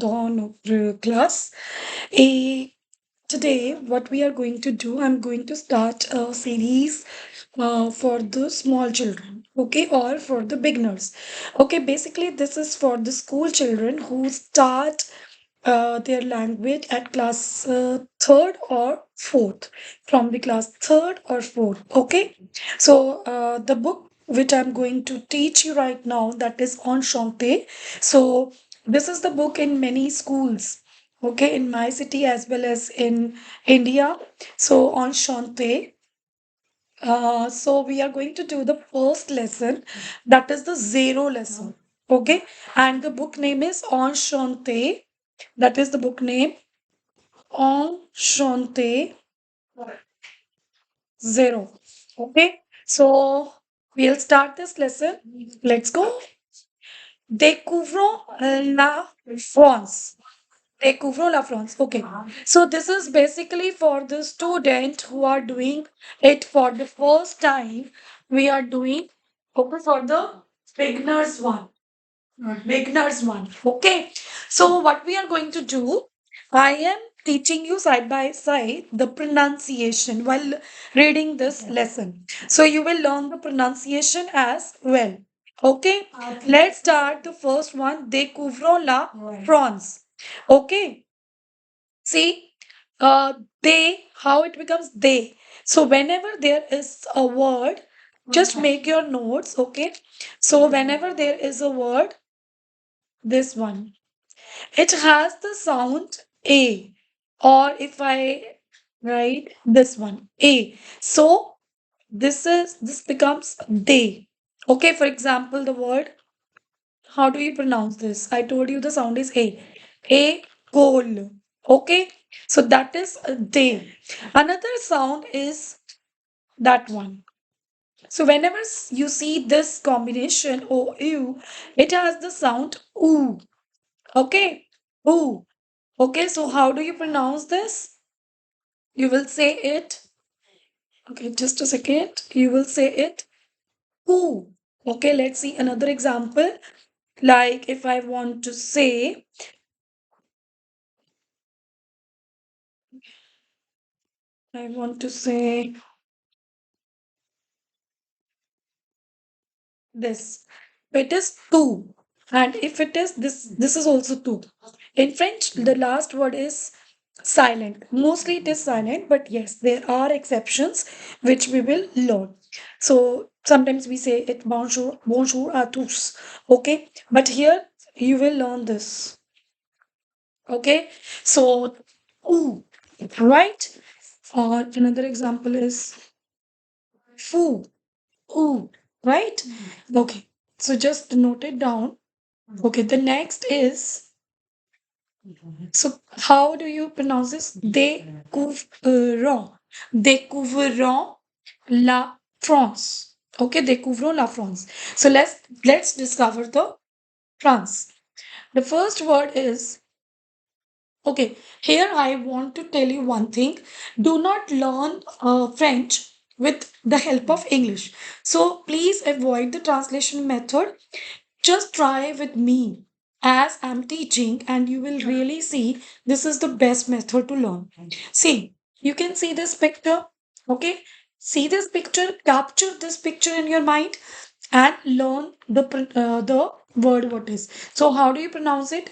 dawn of class. Eh, Today, what we are going to do, I'm going to start a series for the small children, okay, or for the beginners. Okay, basically, this is for the school children who start their language at class third or fourth, from the class third or fourth. Okay, so the book which I'm going to teach you right now, that is Enchanté. So this is the book in many schools. Okay, in my city as well as in India. So Enchanté. So we are going to do the first lesson, that is the zero lesson. Okay, and the book name is Enchanté. That is the book name, Enchanté Zero. Okay, so we'll start this lesson. Let's go. Découvrons la France. Découvrons la France. Okay, so this is basically for the student who are doing it for the first time. We are doing, okay, for the beginners one. Beginners one. Okay. So what we are going to do, I am teaching you side by side the pronunciation while reading this lesson. So you will learn the pronunciation as well. Okay. Let's start the first one. Découvrons la France. Okay. See, they, how it becomes they. So whenever there is a word, just make your notes. Okay. So whenever there is a word, this one, it has the sound A, or if I write this one, A. So this becomes they. Okay, for example, the word, how do you pronounce this? I told you the sound is A. A goal. Okay, so that is a they. Another sound is that one. So whenever you see this combination O U, it has the sound oo. Okay, oo. Okay, so how do you pronounce this? You will say it. Okay, just a second. You will say it. Who? Okay, let's see another example. Like if I want to say, I want to say this. It is tu. And if it is this, this is also tu. In French, the last word is silent. Mostly it is silent, but yes, there are exceptions which we will learn. So sometimes we say it bonjour, bonjour à tous. Okay, but here you will learn this. Okay, so ooh, right? Or another example is foo, ooh, right? Okay, so just note it down. Okay, the next is, so how do you pronounce this? Découvrons. Découvrons la France. Okay, découvrons la France. So let's discover the France. The first word is, okay. Here I want to tell you one thing. Do not learn French with the help of English. So please avoid the translation method. Just try with me as I'm teaching, and you will really see this is the best method to learn. See, you can see this picture. Okay, see this picture, capture this picture in your mind, and learn the word what is. So, how do you pronounce it?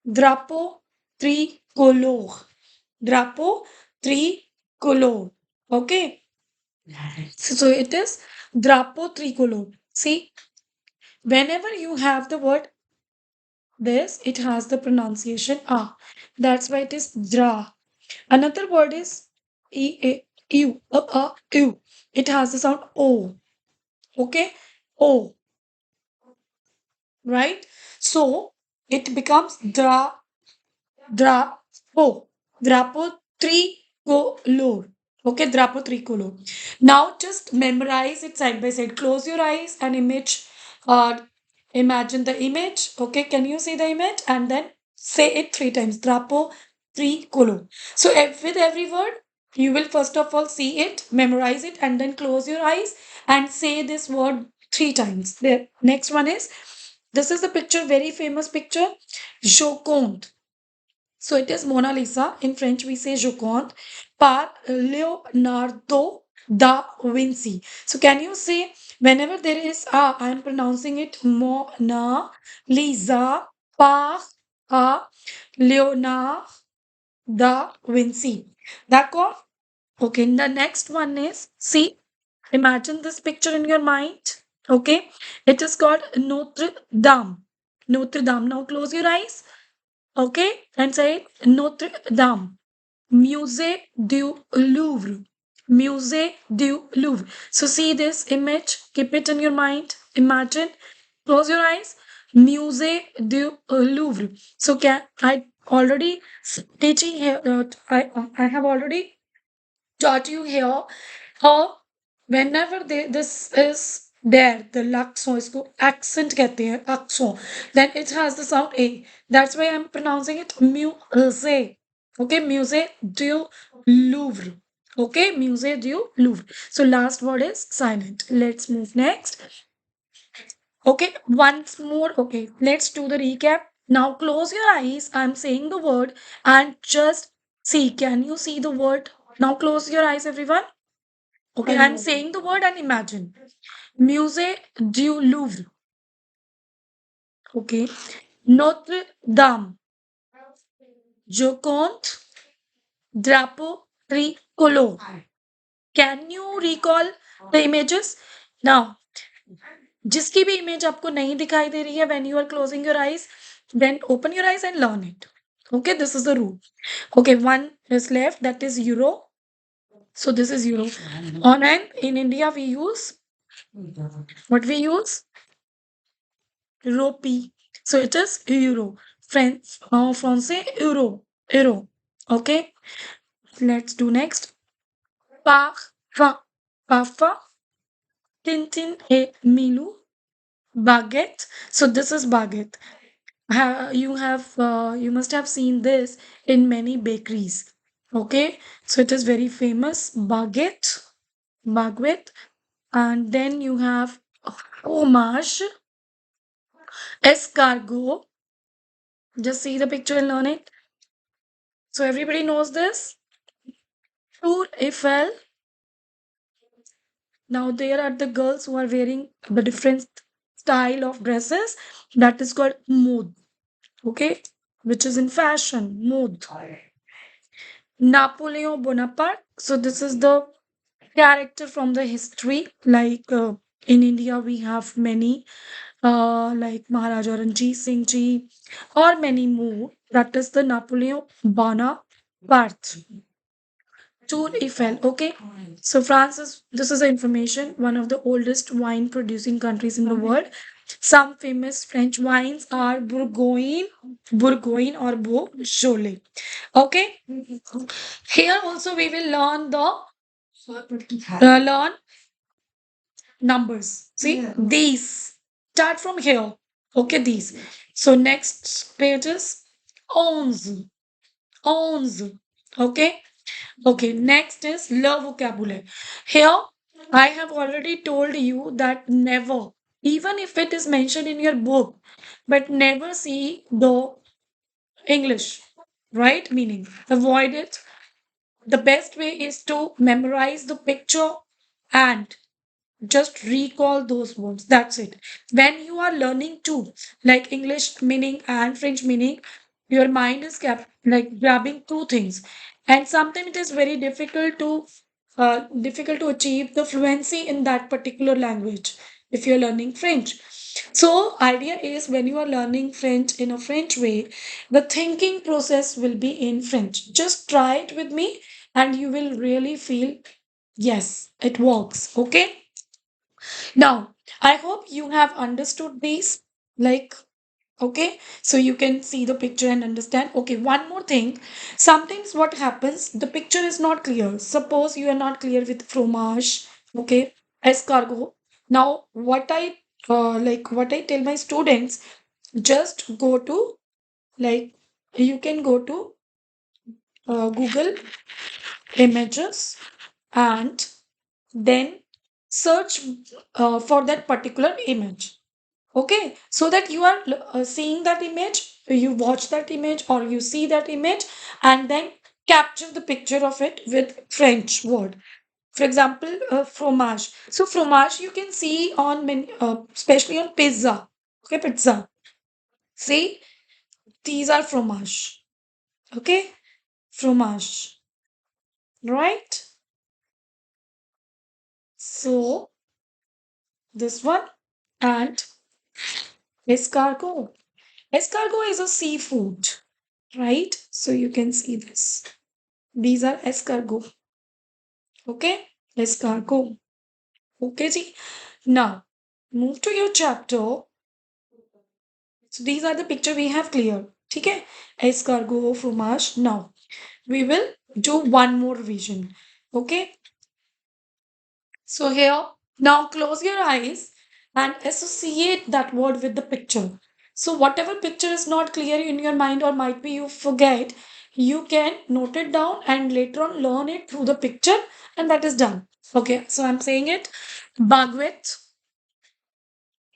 Drapeau tricolore. Drapeau tricolore. Okay, so it is drapeau tricolore. See, whenever you have the word this, it has the pronunciation ah. That's why it is dra. Another word is u. It has the sound o. Okay, o, right? So it becomes drapo, drapo tricolor. Okay, drapo tricolor. Now just memorize it side by side. Close your eyes and uh, imagine the image. Okay, can you see the image? And then say it three times. Drapo tricolor. So with every word, you will first of all see it, memorize it, and then close your eyes and say this word three times. The next one is, this is the picture, very famous picture, Joconde. So it is Mona Lisa. In French, we say Joconde par Leonardo da Vinci. So can you say whenever there is I am pronouncing it Mona Lisa par Leonardo da Vinci. D'accord? Okay, the next one is see, imagine this picture in your mind. Okay, it is called Notre Dame. Notre Dame. Now close your eyes. Okay, and say Notre Dame. Musée du Louvre. Musée du Louvre. So see this image, keep it in your mind. Imagine, close your eyes. Musée du Louvre. So can I already teaching here? I have already taught you here how whenever this is there, the l'accent इसको accent कहते हैं accent, then it has the sound a. That's why I'm pronouncing it musée. Okay, musée du Louvre. Okay, musée du Louvre. So last word is silent. Let's move next. Okay, once more. Okay, let's do the recap. Now close your eyes. I'm saying the word and just see. Can you see the word? Now close your eyes, everyone. Okay, I'm saying the word and imagine. Musée du Louvre. Okay. Notre Dame. Joconde. Drapeau tricolore. Can you recall the images? Now, जिसकी भी image आपको नहीं दिखाई दे रही है when you are closing your eyes, then open your eyes and learn it. Okay, this is the rule. Okay, one is left, that is euro. So this is euro. On and in India we use what we use? Rupee. So it is euro. French, français, euro. Euro. Okay. Let's do next. Parfum. Parfum. Tintin et Milou. Baguette. So this is baguette. You must have seen this in many bakeries. Okay. So it is very famous. Baguette. Baguette. And then you have fromage, escargot. Just see the picture and learn it. So everybody knows this. Tour Eiffel. Now there are the girls who are wearing the different style of dresses. That is called mode. Okay, which is in fashion. Mode. Napoleon Bonaparte. So this is the character from the history. Like in India, we have many, like Maharaja Ranjit Singh Ji, or many more. That is the Napoleon Bonaparte. Tour Eiffel. Okay. So France is, this is the information, one of the oldest wine producing countries in the world. Some famous French wines are Bourgogne or Beaujolais. Okay. Here also we will learn the learn numbers. See these. Start from here. Okay, these. So next page is onze. Onze. Okay. Okay, next is le vocabulary. Here, I have already told you that never, even if it is mentioned in your book, but never see the English, right? Meaning, avoid it. The best way is to memorize the picture and just recall those words. That's it. When you are learning too, like English meaning and French meaning, your mind is kept like grabbing two things, and sometimes it is very difficult to achieve the fluency in that particular language if you're learning French. So idea is when you are learning French in a French way, the thinking process will be in French. Just try it with me and you will really feel yes, it works. Okay. Now, I hope you have understood these. Like, okay, so you can see the picture and understand. Okay, one more thing. Sometimes what happens, the picture is not clear. Suppose you are not clear with fromage, okay, escargot. Now, what I tell my students, just go to like you can go to Google Images and then search for that particular image. Okay, so that you are seeing that image, you watch that image or you see that image, and then capture the picture of it with French word. For example, fromage. So fromage you can see on many, especially on pizza. Okay, pizza. See, these are fromage. Okay, fromage. Right? So this one and escargot. Escargot is a seafood, right? So you can see this. These are escargot. Okay, escargot. Okay, ji. Now move to your chapter. So these are the picture we have cleared. Okay, escargot, fromage. Now we will do one more revision. Okay, so here, now close your eyes and associate that word with the picture. So whatever picture is not clear in your mind or might be you forget, you can note it down and later on learn it through the picture and that is done. Okay, so I'm saying it. Baguette,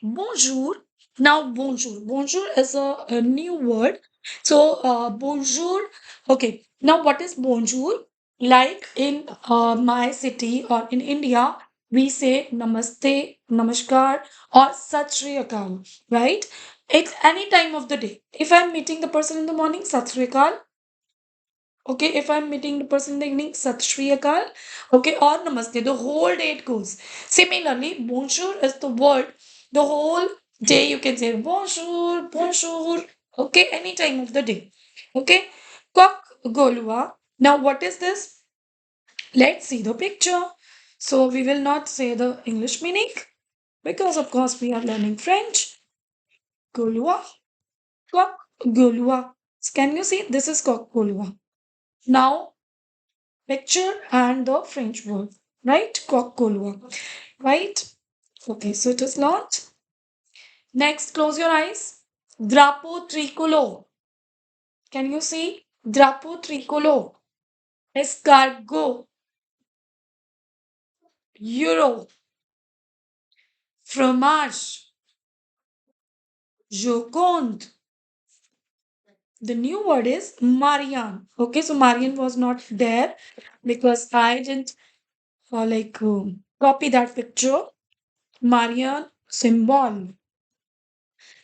bonjour. Now bonjour. Bonjour is a new word. So bonjour. Okay. Now what is bonjour? Like in my city or in India, we say namaste, namaskar, or sat sri akal, right? It's any time of the day. If I'm meeting the person in the morning, sat sri akal. Okay, if I'm meeting the person in the evening, Sat Shri Akal. Okay, or Namaste. The whole day it goes. Similarly, Bonjour is the word. The whole day you can say Bonjour, Bonjour. Okay, any time of the day. Okay, Kok Golua. Now, what is this? Let's see the picture. So, we will not say the English meaning because, of course, we are learning French. Golua, Kok Golua. Can you see? This is Kok Golua. Now, picture and the French word, right? Coq-collois, right? Okay, so it is launched. Next, close your eyes. Drapeau tricolore. Can you see? Drapeau tricolore. Escargot. Euro. Fromage. Joconde. The new word is Marianne. Okay, so Marianne was not there because I didn't copy that picture. Marianne symbol.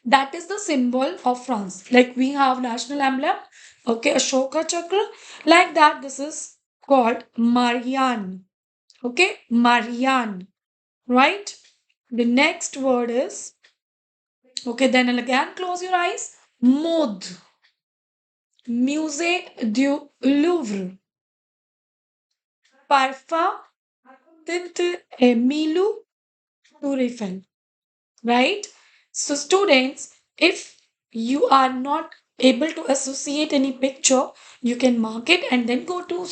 That is the symbol of France. Like we have national emblem, okay, Ashoka Chakra. Like that, this is called Marianne. Okay, Marianne, right? The next word is, okay, then again close your eyes. Mode, Musée du Louvre, Parfum, Tinte et Milou, Tour Eiffel. Right? So, students, if you are not able to associate any picture, you can mark it and then go to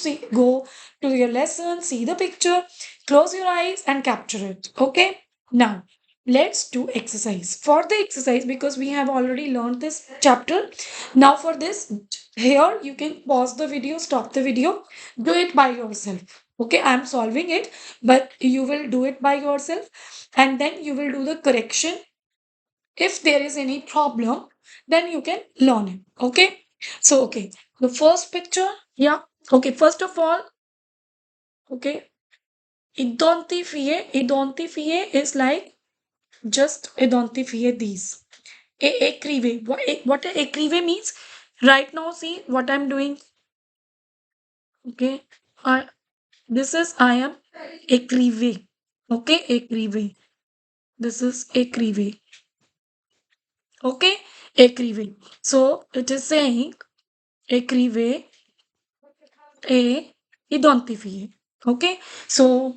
your lesson, see the picture, close your eyes and capture it. Okay? Now, let's do exercise. For the exercise, because we have already learned this chapter, now for this, here you can pause the video, stop the video, do it by yourself. Okay, I'm solving it, but you will do it by yourself and then you will do the correction. If there is any problem, then you can learn it. Okay, so okay, the first picture, yeah, okay, first of all, okay, identifier is like just identify these. Écrivez. What a écrivez means? Right now, see what I'm doing. Okay, I this is I am écrivez. Okay, écrivez. This is écrivez. Okay, écrivez. So it is saying écrivez et identifier. Okay, so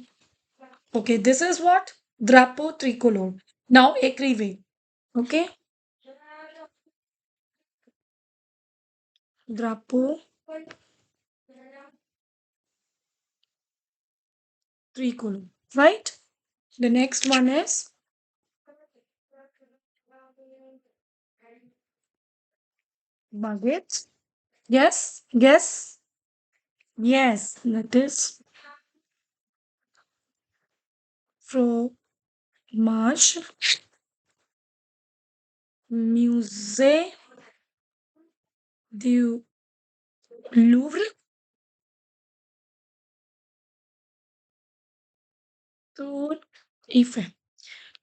okay, this is what drapeau tricolore. Now écrivez. Okay, drapeau tricolore. Right. The next one is baguette. Yes. Yes. Yes. That is fromage. Musée du Louvre, Tour Eiffel.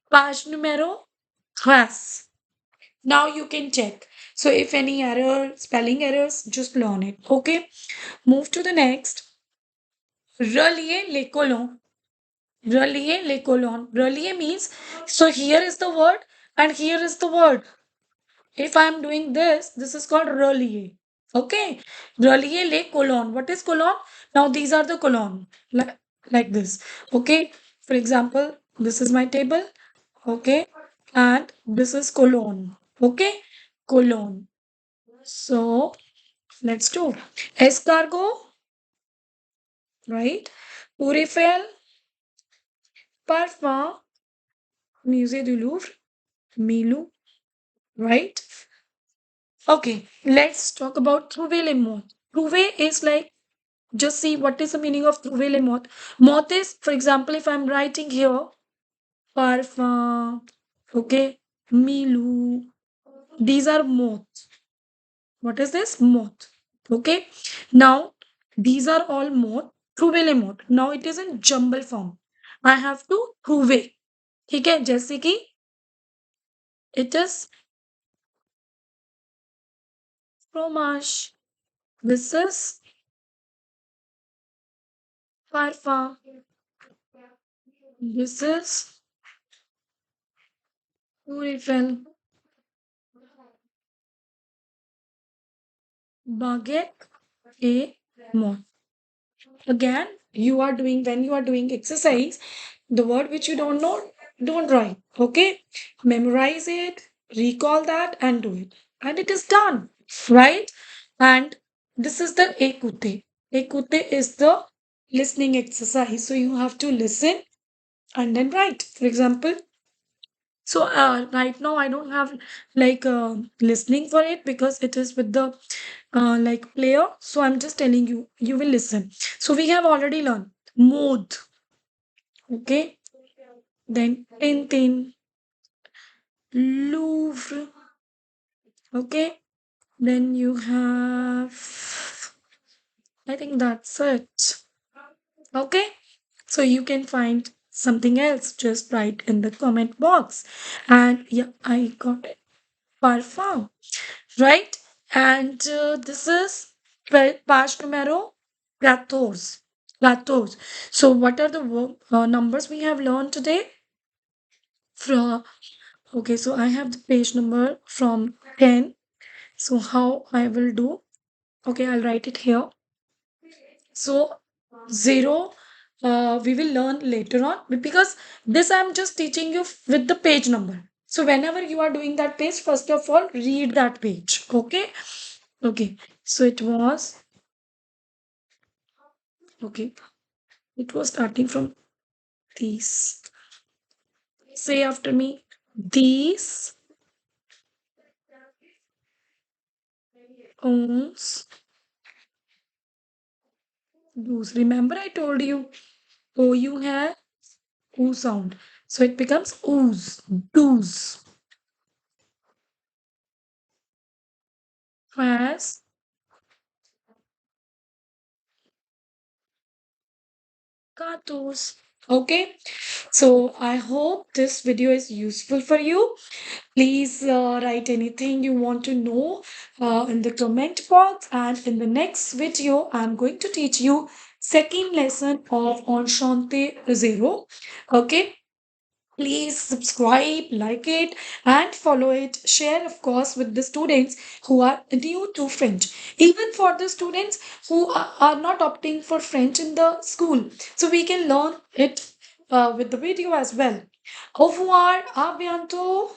Page numero 3. Now you can check. So if any error, spelling errors, just learn it. Okay. Move to the next. Relier les colons. Relier les colons. Relier means, so here is the word and here is the word. If I am doing this, this is called relier. Okay. Relier les colons. What is colon? Now these are the colon. Like this. Okay. For example, this is my table. Okay. And this is colon. Okay. Colon. So let's do escargot, right? Tour Eiffel, parfum, Musée du Louvre, Milou, right? Okay, let's talk about trouver les mots. Trouver is like, just see what is the meaning of trouver les mots. Mot is, for example, if I'm writing here, parfum, okay, Milou, these are mots. What is this? Moth. Okay. Now, these are all moth. Trouver les mots. Now it is in jumble form. I have to trouver. ठीक है जैसे कि it is fromage. This is parfum. This is Tour Eiffel. Baguette et moth. Again, you are doing when you are doing exercise, the word which you don't know, don't write. Okay, memorize it, recall that, and do it, and it is done, right? And this is the ekute. Ekute is the listening exercise. So you have to listen and then write. For example, so right now I don't have like listening for it because it is with the like player. So I'm just telling you, you will listen. So we have already learned mode, okay? Then Tintin, Louvre, okay? Then you have, I think that's it, okay? So you can find something else, just write in the comment box. And yeah, I got it. Parfum, right? And this is page numero 14. 14. So what are the numbers we have learned today? From okay, so I have the page number from 10. So how I will do? Okay, I'll write it here. So 0, we will learn later on because this I'm just teaching you with the page number. So whenever you are doing that page, first of all, read that page. Okay. Okay. So it was okay. It was starting from these. Say after me. These owns do's. Remember I told you O you have oo sound. So it becomes ooze. Do's. Has cartoons. Okay. So I hope this video is useful for you. Please write anything you want to know in the comment box. And in the next video, I'm going to teach you second lesson of Enchanté Zero. Okay. Please subscribe, like it, and follow it. Share, of course, with the students who are new to French. Even for the students who are not opting for French in the school. So we can learn it with the video as well. Au revoir, à bientôt.